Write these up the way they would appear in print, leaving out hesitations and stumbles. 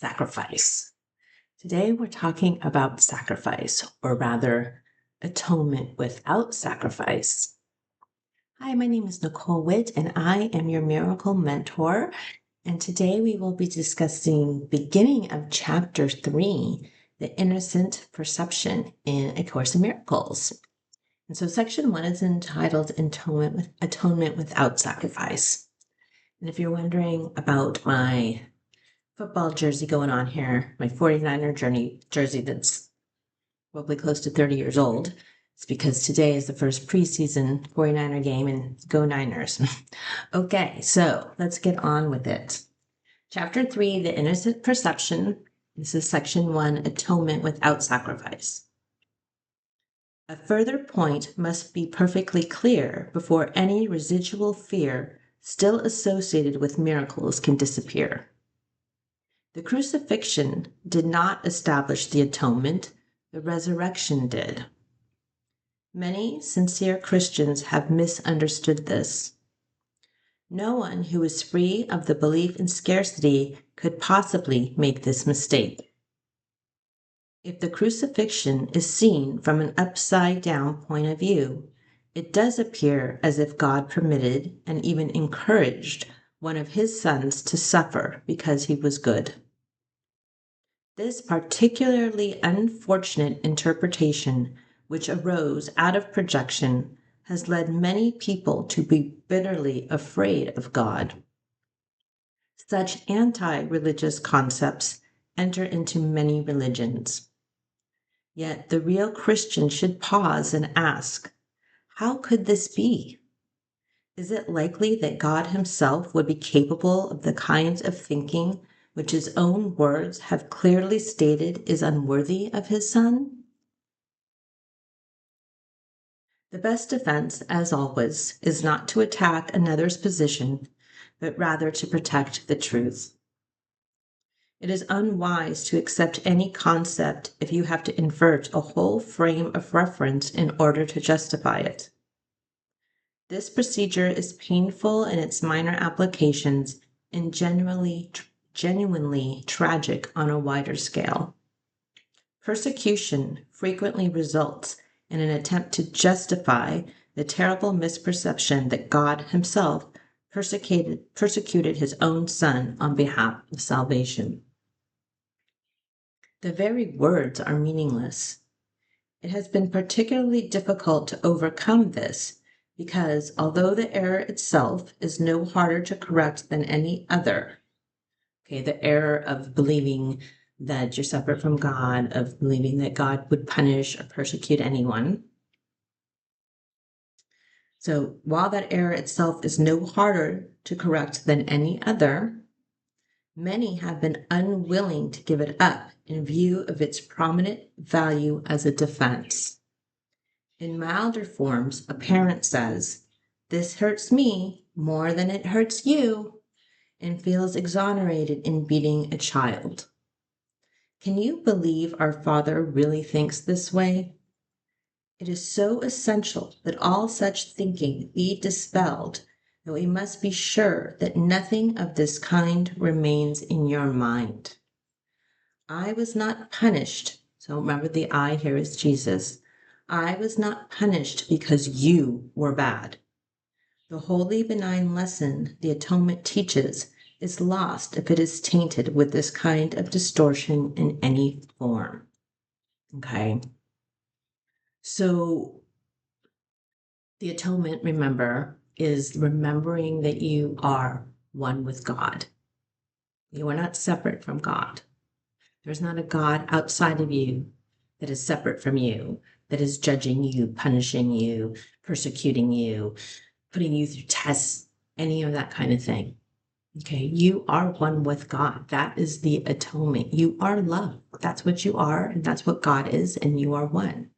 sacrifice. Today we're talking about sacrifice, or rather, atonement without sacrifice. Hi, my name is Nicole Witt, and I am your miracle mentor. And today we will be discussing beginning of chapter 3, the innocent perception in A Course in Miracles. And so section 1 is entitled Atonement Without Sacrifice. And if you're wondering about my football jersey going on here, my 49er jersey that's probably close to 30 years old, it's because today is the first preseason 49er game, and go Niners. Okay, so let's get on with it. Chapter 3, the innocent perception. This is section 1, atonement without sacrifice. A further point must be perfectly clear before any residual fear still associated with miracles can disappear. The crucifixion did not establish the atonement, the resurrection did. Many sincere Christians have misunderstood this. No one who is free of the belief in scarcity could possibly make this mistake. If the crucifixion is seen from an upside-down point of view, it does appear as if God permitted and even encouraged one of his sons to suffer because he was good. This particularly unfortunate interpretation, which arose out of projection, has led many people to be bitterly afraid of God. Such anti-religious concepts enter into many religions. Yet the real Christian should pause and ask, how could this be? Is it likely that God himself would be capable of the kinds of thinking which his own words have clearly stated is unworthy of his Son? The best defense, as always, is not to attack another's position, but rather to protect the truth. It is unwise to accept any concept if you have to invert a whole frame of reference in order to justify it. This procedure is painful in its minor applications and genuinely tragic on a wider scale. Persecution frequently results in an attempt to justify the terrible misperception that God himself persecuted his own Son on behalf of salvation. The very words are meaningless. It has been particularly difficult to overcome this because although the error itself is no harder to correct than any other, the error of believing that you're separate from God, of believing that God would punish or persecute anyone. So while that error itself is no harder to correct than any other, many have been unwilling to give it up in view of its prominent value as a defense. In milder forms, a parent says, "This hurts me more than it hurts you," and feels exonerated in beating a child. Can you believe our Father really thinks this way? It is so essential that all such thinking be dispelled that we must be sure that nothing of this kind remains in your mind. I was not punished. So remember, the I here is Jesus. I was not punished because you were bad. The holy benign lesson the atonement teaches is lost if it is tainted with this kind of distortion in any form. Okay. So the atonement, remember, is remembering that you are one with God. You are not separate from God. There's not a God outside of you that is separate from you, that is judging you, punishing you, persecuting you, putting you through tests, any of that kind of thing. Okay, you are one with God. That is the atonement. You are love. That's what you are, and that's what God is, and you are one.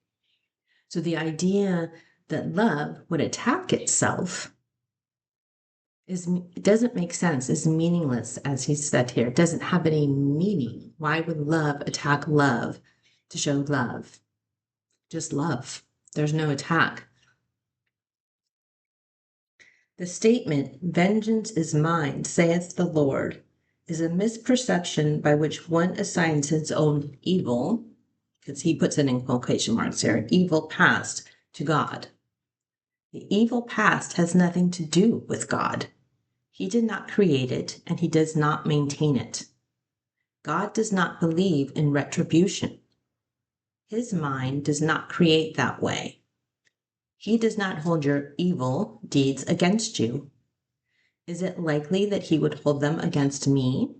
So the idea that love would attack itself it doesn't make sense, is meaningless, as he said here. It doesn't have any meaning. Why would love attack love to show love? Just love. There's no attack. The statement, "Vengeance is mine, saith the Lord," is a misperception by which one assigns his own evil, because he puts it in quotation marks here, evil past to God. The evil past has nothing to do with God. He did not create it, and he does not maintain it. God does not believe in retribution. His mind does not create that way. He does not hold your evil deeds against you. Is it likely that he would hold them against me?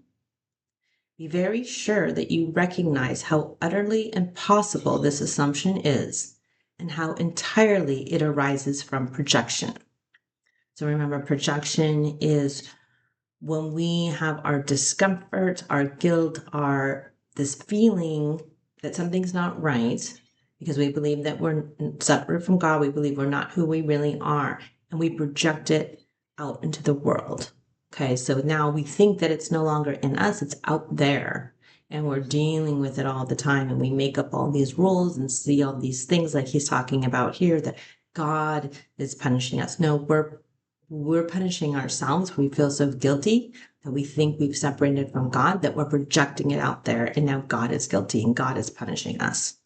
Be very sure that you recognize how utterly impossible this assumption is and how entirely it arises from projection. So remember, projection is when we have our discomfort, our guilt, this feeling that something's not right, because we believe that we're separate from God, we believe we're not who we really are, and we project it out into the world. Okay, so now we think that it's no longer in us, it's out there, and we're dealing with it all the time, and we make up all these rules and see all these things like he's talking about here, that God is punishing us. No, we're punishing ourselves. We feel so guilty that we think we've separated from God, that we're projecting it out there, and now God is guilty and God is punishing us.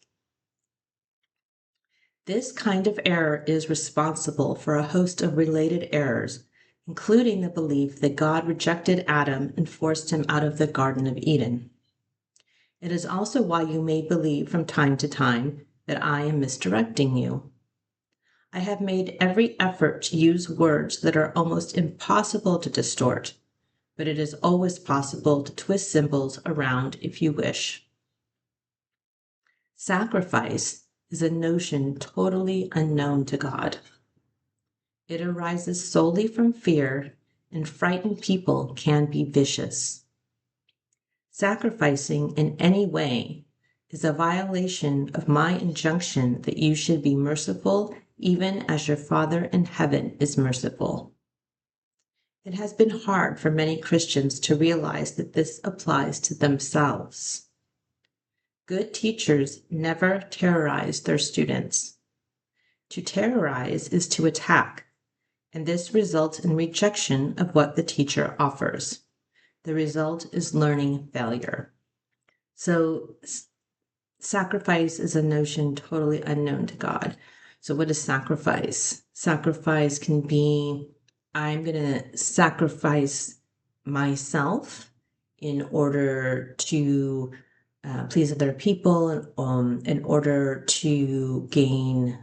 This kind of error is responsible for a host of related errors, including the belief that God rejected Adam and forced him out of the Garden of Eden. It is also why you may believe from time to time that I am misdirecting you. I have made every effort to use words that are almost impossible to distort, but it is always possible to twist symbols around if you wish. Sacrifice is a notion totally unknown to God. It arises solely from fear, and frightened people can be vicious. Sacrificing in any way is a violation of my injunction that you should be merciful even as your Father in heaven is merciful. It has been hard for many Christians to realize that this applies to themselves. Good teachers never terrorize their students. To terrorize is to attack, and this results in rejection of what the teacher offers. The result is learning failure. So sacrifice is a notion totally unknown to God. So what is sacrifice? Sacrifice can be, I'm going to sacrifice myself in order to please other people, in order to gain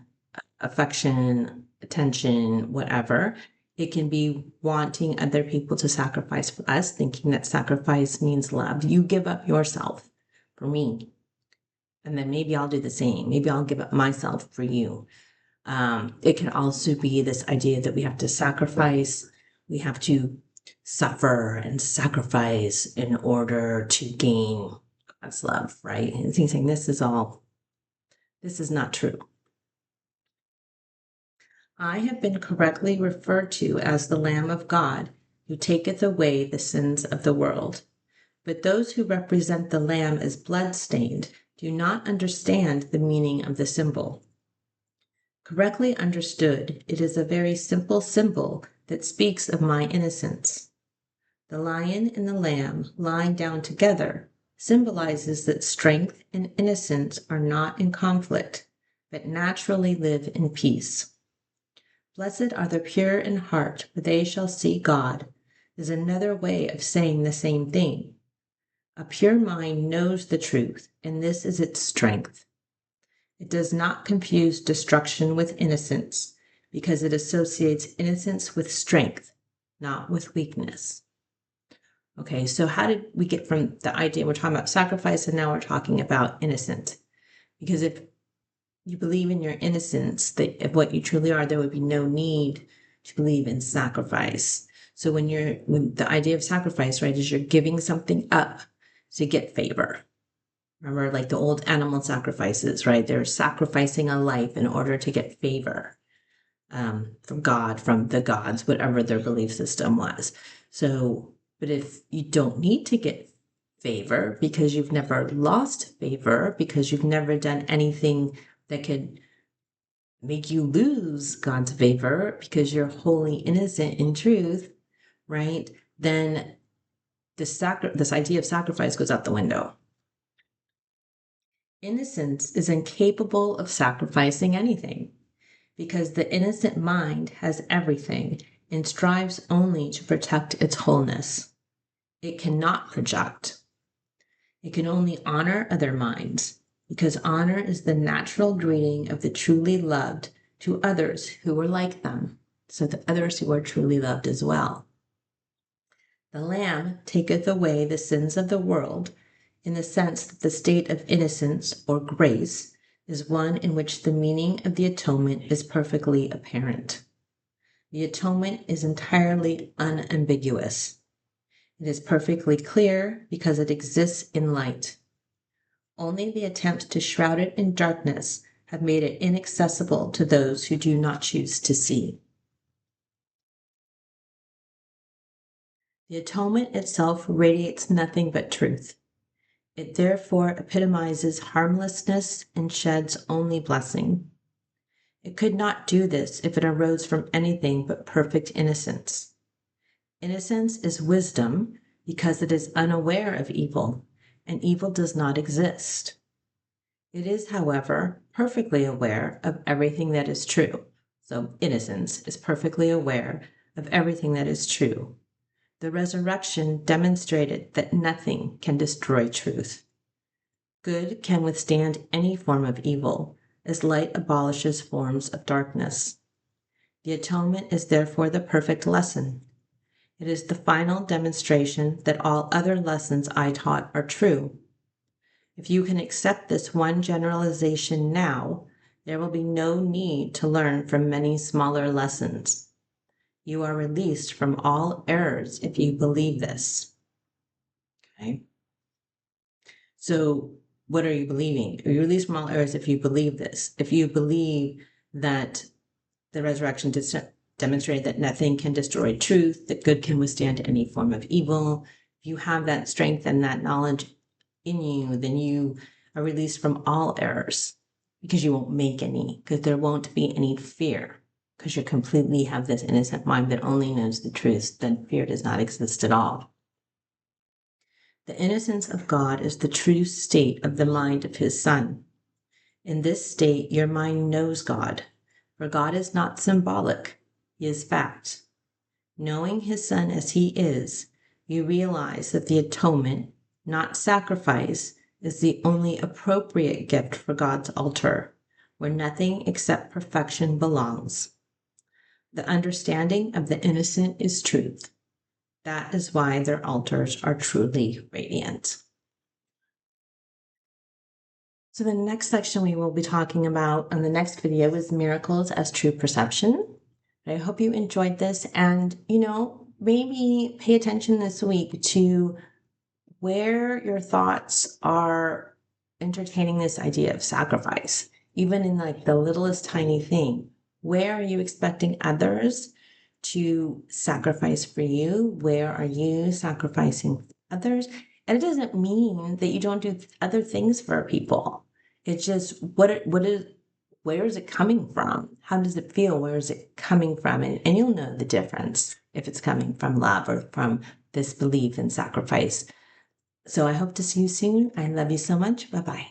affection, attention, whatever. It can be wanting other people to sacrifice for us, thinking that sacrifice means love. You give up yourself for me, and then maybe I'll do the same. Maybe I'll give up myself for you. It can also be this idea that we have to sacrifice, we have to suffer and sacrifice in order to gain God's love, right? And he's saying this is not true. I have been correctly referred to as the Lamb of God who taketh away the sins of the world. But those who represent the Lamb as blood-stained do not understand the meaning of the symbol. Correctly understood, it is a very simple symbol that speaks of my innocence. The lion and the lamb lying down together symbolizes that strength and innocence are not in conflict, but naturally live in peace. Blessed are the pure in heart, for they shall see God, is another way of saying the same thing. A pure mind knows the truth, and this is its strength. It does not confuse destruction with innocence, because it associates innocence with strength, not with weakness. Okay, so how did we get from the idea we're talking about sacrifice and now we're talking about innocent? Because if you believe in your innocence, that of what you truly are, there would be no need to believe in sacrifice. So when the idea of sacrifice, right, is you're giving something up to get favor. Remember, like the old animal sacrifices, right? They're sacrificing a life in order to get favor from God, from the gods, whatever their belief system was. So, but if you don't need to get favor because you've never lost favor, because you've never done anything that could make you lose God's favor, because you're wholly innocent in truth, right? Then this idea of sacrifice goes out the window. Innocence is incapable of sacrificing anything because the innocent mind has everything and strives only to protect its wholeness. It cannot project. It can only honor other minds because honor is the natural greeting of the truly loved to others who are like them, so the others who are truly loved as well. The Lamb taketh away the sins of the world, in the sense that the state of innocence or grace is one in which the meaning of the atonement is perfectly apparent. The atonement is entirely unambiguous. It is perfectly clear because it exists in light. Only the attempts to shroud it in darkness have made it inaccessible to those who do not choose to see. The atonement itself radiates nothing but truth. It therefore epitomizes harmlessness and sheds only blessing. It could not do this if it arose from anything but perfect innocence. Innocence is wisdom because it is unaware of evil, and evil does not exist. It is, however, perfectly aware of everything that is true. So innocence is perfectly aware of everything that is true. The resurrection demonstrated that nothing can destroy truth. Good can withstand any form of evil, as light abolishes forms of darkness. The atonement is therefore the perfect lesson. It is the final demonstration that all other lessons I taught are true. If you can accept this one generalization now, there will be no need to learn from many smaller lessons. You are released from all errors if you believe this. Okay? So, what are you believing? You're released from all errors if you believe this. If you believe that the resurrection demonstrated that nothing can destroy truth, that good can withstand any form of evil, if you have that strength and that knowledge in you, then you are released from all errors because you won't make any, because there won't be any fear, because you completely have this innocent mind that only knows the truth, then fear does not exist at all. The innocence of God is the true state of the mind of his Son. In this state, your mind knows God, for God is not symbolic, he is fact. Knowing his Son as he is, you realize that the atonement, not sacrifice, is the only appropriate gift for God's altar, where nothing except perfection belongs. The understanding of the innocent is truth. That is why their altars are truly radiant. So the next section we will be talking about in the next video is miracles as true perception. I hope you enjoyed this, and maybe pay attention this week to where your thoughts are entertaining this idea of sacrifice, even in like the littlest tiny thing. Where are you expecting others to sacrifice for you? Where are you sacrificing for others? And it doesn't mean that you don't do other things for people. It's just where is it coming from? How does it feel? Where is it coming from? And you'll know the difference if it's coming from love or from this belief in sacrifice. So I hope to see you soon. I love you so much. Bye-bye.